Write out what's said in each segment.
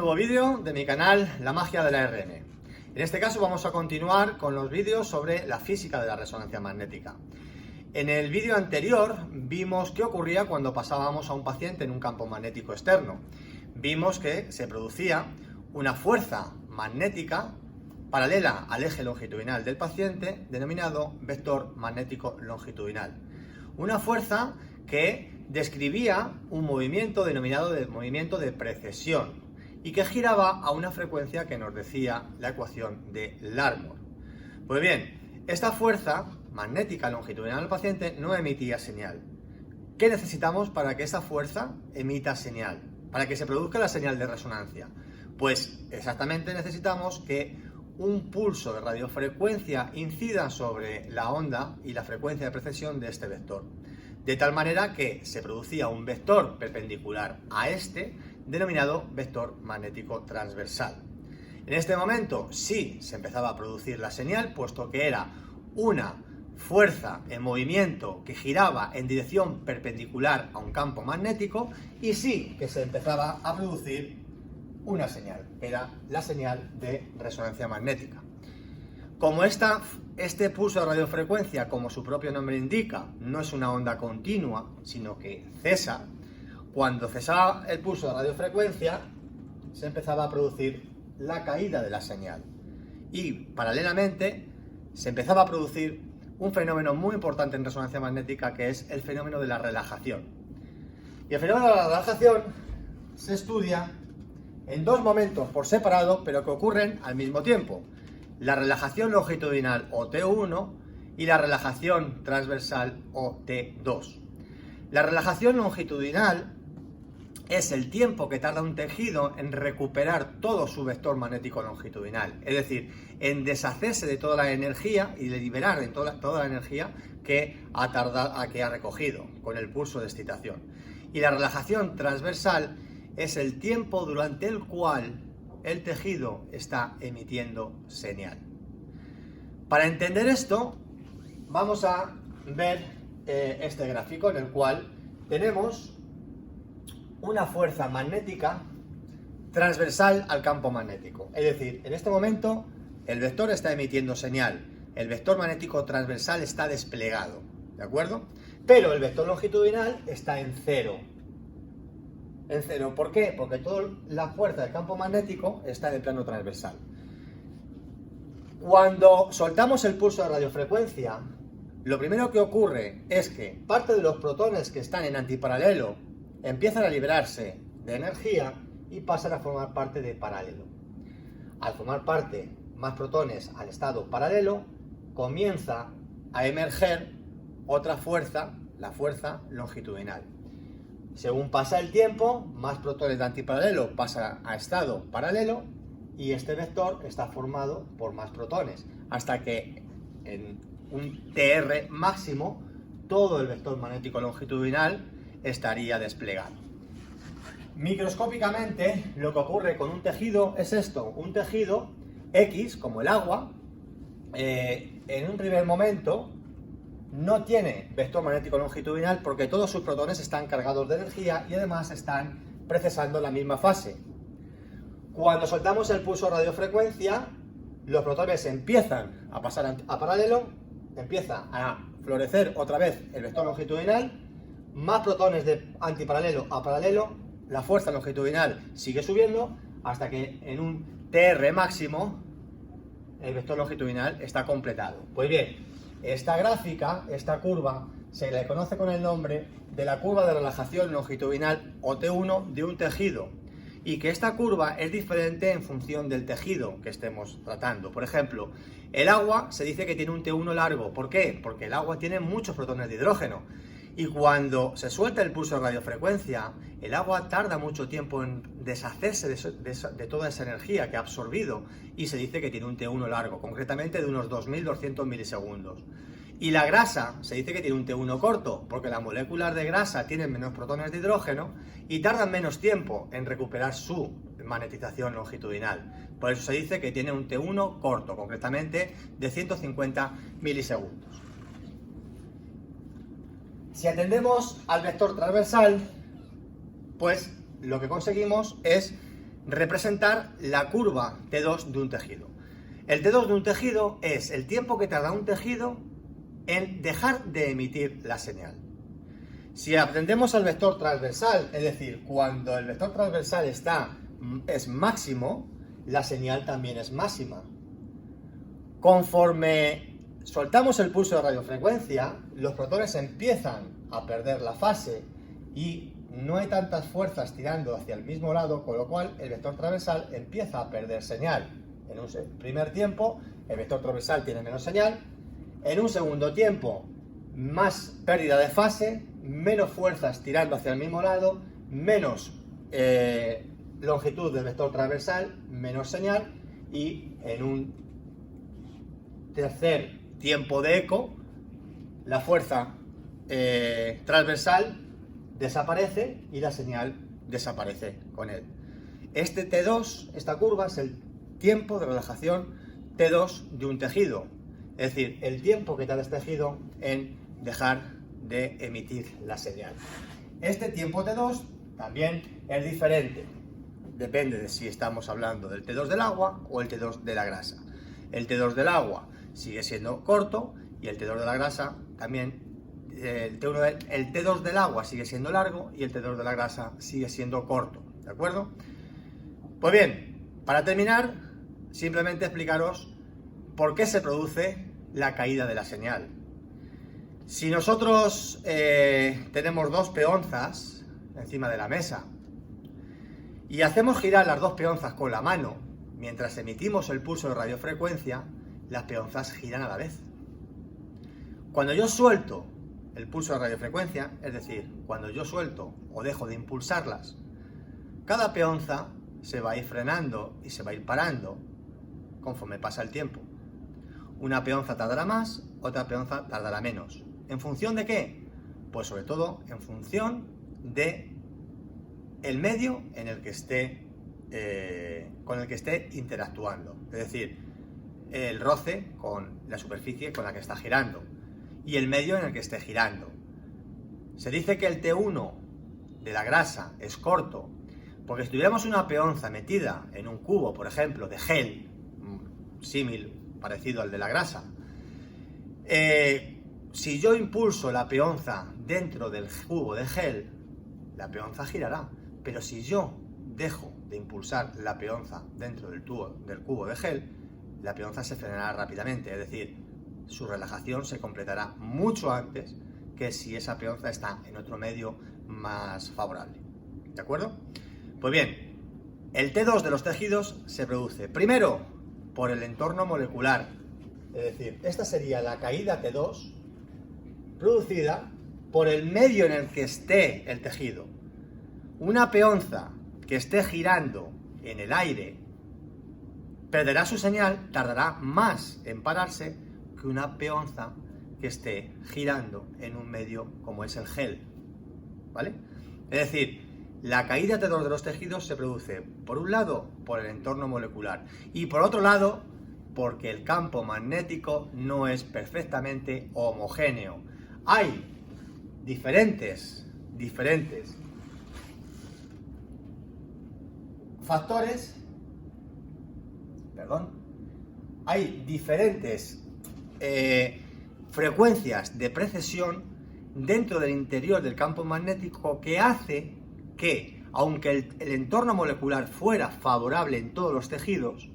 nuevo vídeo de mi canal La Magia de la RM. En este caso vamos a continuar con los vídeos sobre la física de la resonancia magnética. En el vídeo anterior vimos qué ocurría cuando pasábamos a un paciente en un campo magnético externo. Vimos que se producía una fuerza magnética paralela al eje longitudinal del paciente, denominado vector magnético longitudinal. Una fuerza que describía un movimiento denominado movimiento de precesión y que giraba a una frecuencia que nos decía la ecuación de Larmor. Pues bien, esta fuerza magnética longitudinal del paciente no emitía señal. ¿Qué necesitamos para que esa fuerza emita señal? Para que se produzca la señal de resonancia. Pues exactamente necesitamos que un pulso de radiofrecuencia incida sobre la onda y la frecuencia de precesión de este vector. De tal manera que se producía un vector perpendicular a este, denominado vector magnético transversal. En este momento sí se empezaba a producir la señal, puesto que era una fuerza en movimiento que giraba en dirección perpendicular a un campo magnético, y sí que se empezaba a producir una señal, era la señal de resonancia magnética. Como este pulso de radiofrecuencia, como su propio nombre indica, no es una onda continua, sino que cesa, cuando cesaba el pulso de radiofrecuencia, se empezaba a producir la caída de la señal. Y, paralelamente, se empezaba a producir un fenómeno muy importante en resonancia magnética, que es el fenómeno de la relajación. Y el fenómeno de la relajación se estudia en dos momentos por separado, pero que ocurren al mismo tiempo. La relajación longitudinal o T1 y la relajación transversal o T2. La relajación longitudinal es el tiempo que tarda un tejido en recuperar todo su vector magnético longitudinal, es decir, en deshacerse de toda la energía y de liberar de toda la energía que ha recogido con el pulso de excitación. Y la relajación transversal es el tiempo durante el cual el tejido está emitiendo señal. Para entender esto, vamos a ver este gráfico en el cual tenemos una fuerza magnética transversal al campo magnético. Es decir, en este momento el vector está emitiendo señal, el vector magnético transversal está desplegado, ¿de acuerdo? Pero el vector longitudinal está en cero. En cero, ¿por qué? Porque toda la fuerza del campo magnético está en el plano transversal. Cuando soltamos el pulso de radiofrecuencia, lo primero que ocurre es que parte de los protones que están en antiparalelo empiezan a liberarse de energía y pasan a formar parte de paralelo. Al formar parte más protones al estado paralelo, comienza a emerger otra fuerza, la fuerza longitudinal. Según pasa el tiempo, más protones de antiparalelo pasan a estado paralelo y este vector está formado por más protones, hasta que en un TR máximo todo el vector magnético longitudinal estaría desplegado. Microscópicamente, lo que ocurre con un tejido es esto: un tejido X, como el agua, en un primer momento no tiene vector magnético longitudinal porque todos sus protones están cargados de energía y además están precesando la misma fase. Cuando soltamos el pulso de radiofrecuencia, los protones empiezan a pasar a paralelo, empieza a florecer otra vez el vector longitudinal, más protones de antiparalelo a paralelo, la fuerza longitudinal sigue subiendo hasta que en un TR máximo el vector longitudinal está completado. Pues bien, esta gráfica, esta curva, se le conoce con el nombre de la curva de relajación longitudinal o T1 de un tejido, y que esta curva es diferente en función del tejido que estemos tratando. Por ejemplo, el agua se dice que tiene un T1 largo. ¿Por qué? Porque el agua tiene muchos protones de hidrógeno. Y cuando se suelta el pulso de radiofrecuencia, el agua tarda mucho tiempo en deshacerse de toda esa energía que ha absorbido y se dice que tiene un T1 largo, concretamente de unos 2200 milisegundos. Y la grasa se dice que tiene un T1 corto, porque las moléculas de grasa tienen menos protones de hidrógeno y tardan menos tiempo en recuperar su magnetización longitudinal. Por eso se dice que tiene un T1 corto, concretamente de 150 milisegundos. Si atendemos al vector transversal, pues lo que conseguimos es representar la curva T2 de un tejido. El T2 de un tejido es el tiempo que tarda un tejido en dejar de emitir la señal. Si atendemos al vector transversal, es decir, cuando el vector transversal es máximo, la señal también es máxima. Conforme soltamos el pulso de radiofrecuencia, los protones empiezan a perder la fase y no hay tantas fuerzas tirando hacia el mismo lado, con lo cual el vector transversal empieza a perder señal. En un primer tiempo, el vector transversal tiene menos señal. En un segundo tiempo, más pérdida de fase, menos fuerzas tirando hacia el mismo lado, menos longitud del vector transversal, menos señal, y en un tercer tiempo de eco, la fuerza transversal desaparece y la señal desaparece con él. Este T2, esta curva, es el tiempo de relajación T2 de un tejido, es decir, el tiempo que tarda este tejido en dejar de emitir la señal. Este tiempo T2 también es diferente, depende de si estamos hablando del T2 del agua o el T2 de la grasa. El T2 del agua sigue siendo corto y el T2 de la grasa también, el T2 del agua sigue siendo largo y el T2 de la grasa sigue siendo corto, ¿de acuerdo? Pues bien, para terminar, simplemente explicaros por qué se produce la caída de la señal. Si nosotros tenemos dos peonzas encima de la mesa y hacemos girar las dos peonzas con la mano mientras emitimos el pulso de radiofrecuencia, las peonzas giran a la vez. Cuando yo suelto el pulso de radiofrecuencia, es decir, cuando yo suelto o dejo de impulsarlas, cada peonza se va a ir frenando y se va a ir parando conforme pasa el tiempo. Una peonza tardará más, otra peonza tardará menos. ¿En función de qué? Pues sobre todo en función de el medio en el que esté, con el que esté interactuando. Es decir, el roce con la superficie con la que está girando y el medio en el que esté girando. Se dice que el T1 de la grasa es corto porque si tuviéramos una peonza metida en un cubo, por ejemplo, de gel, símil parecido al de la grasa, si yo impulso la peonza dentro del cubo de gel, la peonza girará, pero si yo dejo de impulsar la peonza dentro del cubo de gel, la peonza se frenará rápidamente, es decir, su relajación se completará mucho antes que si esa peonza está en otro medio más favorable. ¿De acuerdo? Pues bien, el T2 de los tejidos se produce primero por el entorno molecular, es decir, esta sería la caída T2 producida por el medio en el que esté el tejido. Una peonza que esté girando en el aire perderá su señal, tardará más en pararse que una peonza que esté girando en un medio como es el gel, ¿vale? Es decir, la caída T2 de los tejidos se produce, por un lado, por el entorno molecular y por otro lado, porque el campo magnético no es perfectamente homogéneo. Hay diferentes factores, hay diferentes frecuencias de precesión dentro del interior del campo magnético que hace que, aunque el entorno molecular fuera favorable en todos los tejidos,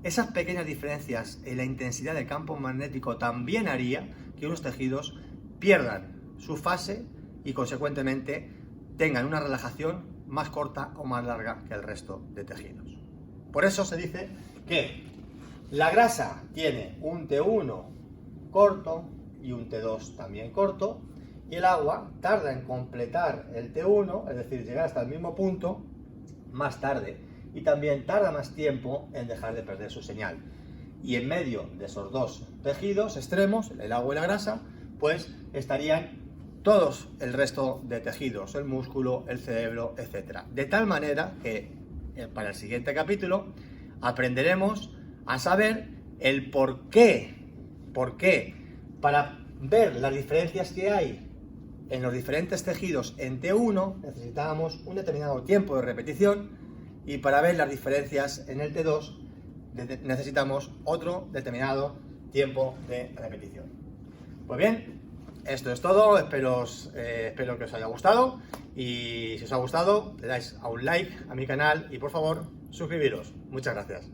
esas pequeñas diferencias en la intensidad del campo magnético también haría que unos tejidos pierdan su fase y consecuentemente tengan una relajación más corta o más larga que el resto de tejidos. Por eso se dice que la grasa tiene un T1 corto y un T2 también corto, y el agua tarda en completar el T1, es decir, llegar hasta el mismo punto, más tarde, y también tarda más tiempo en dejar de perder su señal. Y en medio de esos dos tejidos extremos, el agua y la grasa, pues estarían todos el resto de tejidos, el músculo, el cerebro, etc. De tal manera que para el siguiente capítulo aprenderemos a saber el por qué, para ver las diferencias que hay en los diferentes tejidos en T1 necesitábamos un determinado tiempo de repetición y para ver las diferencias en el T2 necesitamos otro determinado tiempo de repetición. Pues bien, esto es todo, espero que os haya gustado, y si os ha gustado le dais a un like a mi canal y por favor suscribiros. Muchas gracias.